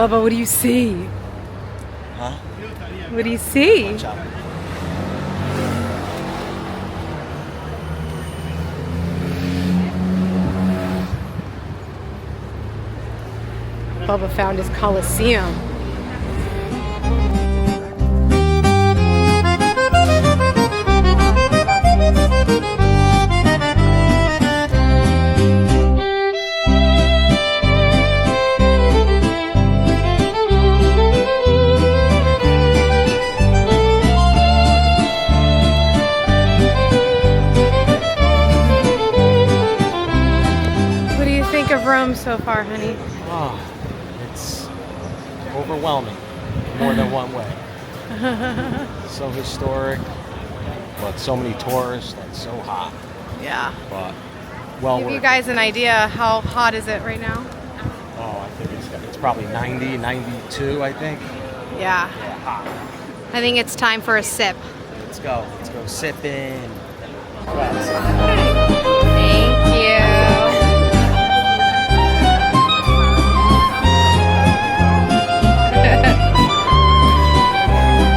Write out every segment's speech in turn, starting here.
Bubba, what do you see? Huh? What do you see? Watch out. Bubba found his Coliseum. What do you think of Rome so far, honey? Oh, it's overwhelming in more than one way. So historic, but so many tourists and so hot. Yeah. But well Give worth you guys an idea, how hot is it right now? Oh, I think it's probably 90, 92, I think. Yeah. Yeah, hot. I think it's time for a sip. Let's go sipping. Thank you.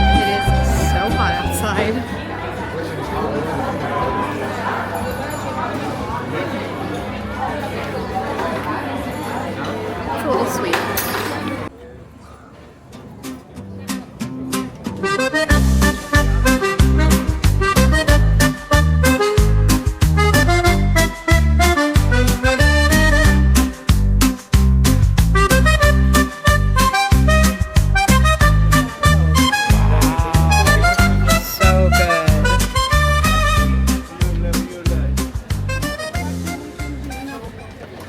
It is so hot outside. It's a little sweet. So good.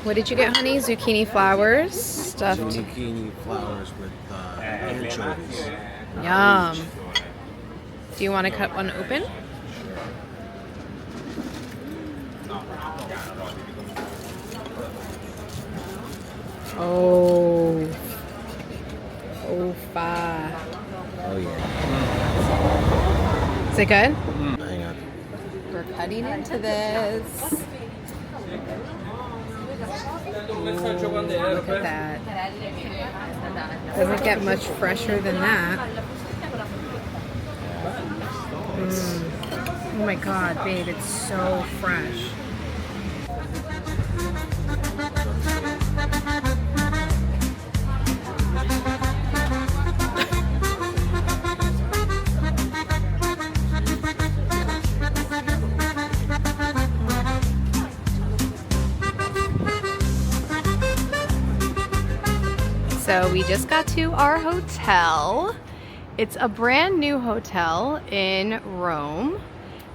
What did you get, honey? Zucchini flowers, stuffed. Zucchini flowers with anchovies. Yum. Do you want to cut one open? Oh. Oh, fa. Oh yeah. Is it good? Hang on. We're cutting into this. Ooh, look at that. Doesn't get much fresher than that. Oh my god, babe, it's so fresh. So we just got to our hotel. It's a brand new hotel in Rome,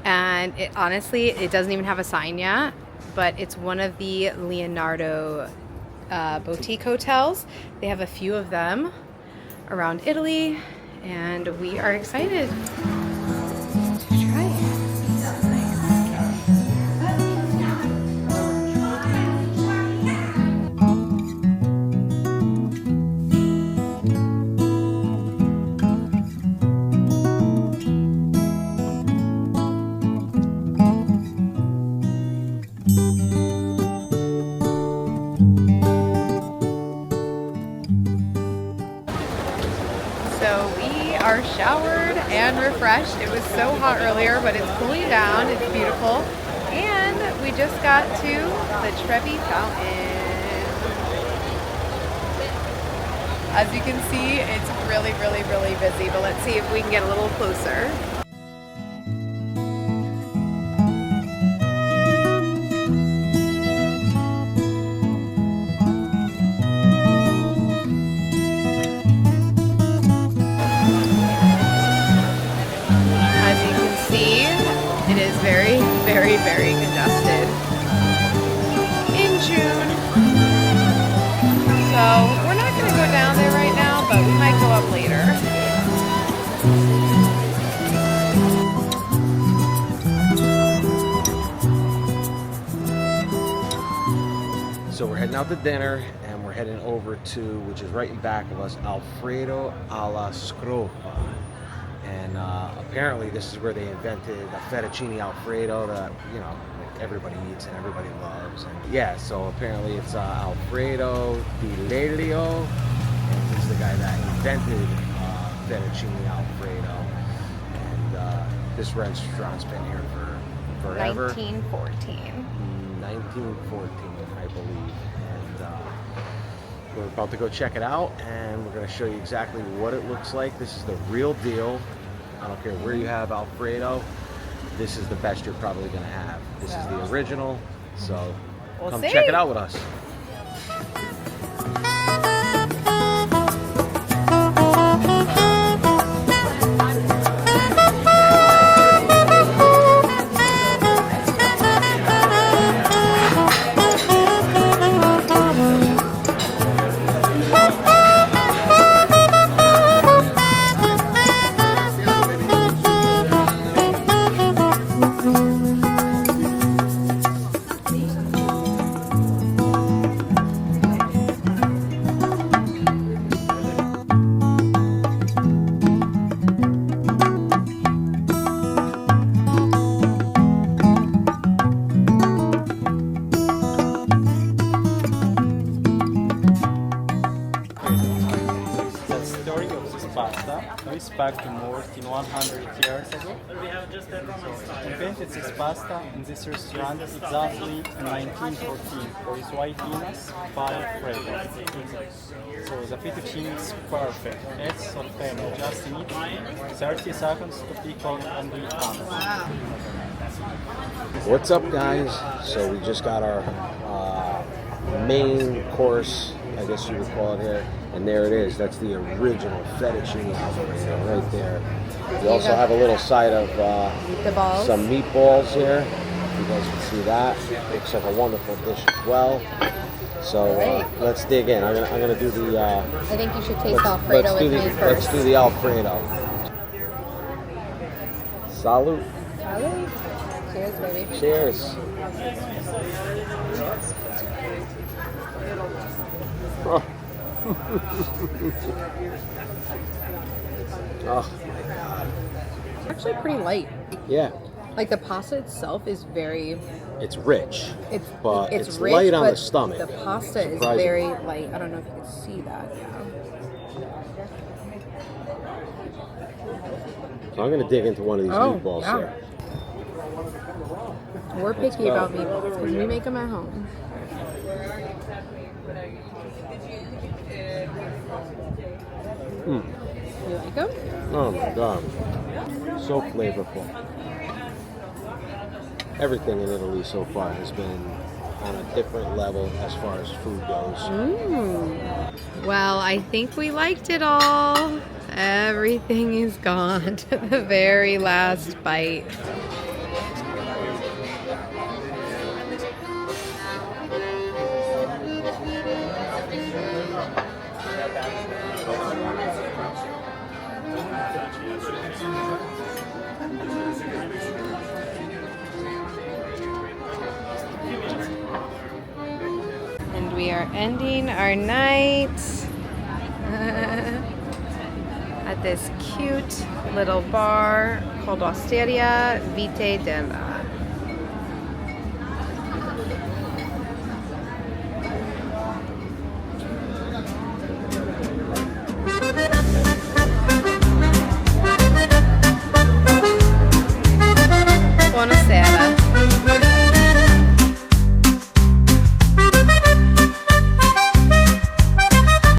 and it honestly, it doesn't even have a sign yet, but it's one of the Leanardo boutique hotels. They have a few of them around Italy, and we are excited to try it. So we are showered and refreshed. It was so hot earlier, but it's cooling down. It's beautiful. And we just got to the Trevi Fountain. As you can see, it's really, really, really busy, but let's see if we can get a little closer. It is very, very, very congested in June. So we're not going to go down there right now, but we might go up later. So we're heading out to dinner, and we're heading over to, which is right in back of us, Alfredo alla Scrofa. And apparently this is where they invented the Fettuccine Alfredo that, you know, everybody eats and everybody loves. And yeah, so apparently it's Alfredo di Lelio, He's the guy that invented Fettuccine Alfredo. And this restaurant's been here for forever. 1914. 1914, I believe. And we're about to go check it out, and we're going to show you exactly what it looks like. This is the real deal. I don't care where you have Alfredo. This is the best you're probably going to have. This is the original. So come check it out with us. This packed more than 100 years ago. So invented this pasta in this restaurant exactly in 1914 for its white Venus by Alfredo. So the fettuccine is perfect. It's so thin, just need 30 seconds to pickle and be done. What's up, guys? So we just got our main course, I guess you would call it here, and there it is. That's the original Fettuccine Alfredo right there. We also have a little side of some meatballs here. You guys can see that. Looks like a wonderful dish as well. So let's dig in. I'm gonna do the. I think you should taste Alfredo with me first. Let's do the Alfredo. Salud. Salud. Cheers, baby. Cheers. Oh. Oh my god. It's actually pretty light. Yeah. Like the pasta itself is very. It's rich. It's rich, light on but the stomach. The pasta is very light. I don't know if you can see that. So I'm gonna dig into one of these meatballs here. We're picky about meatballs because we make them at home. You like them? Oh my god. So flavorful. Everything in Italy so far has been on a different level as far as food goes. Well, I think we liked it all. Everything is gone to the very last bite. And we are ending our night at this cute little bar called Osteria Vite Della.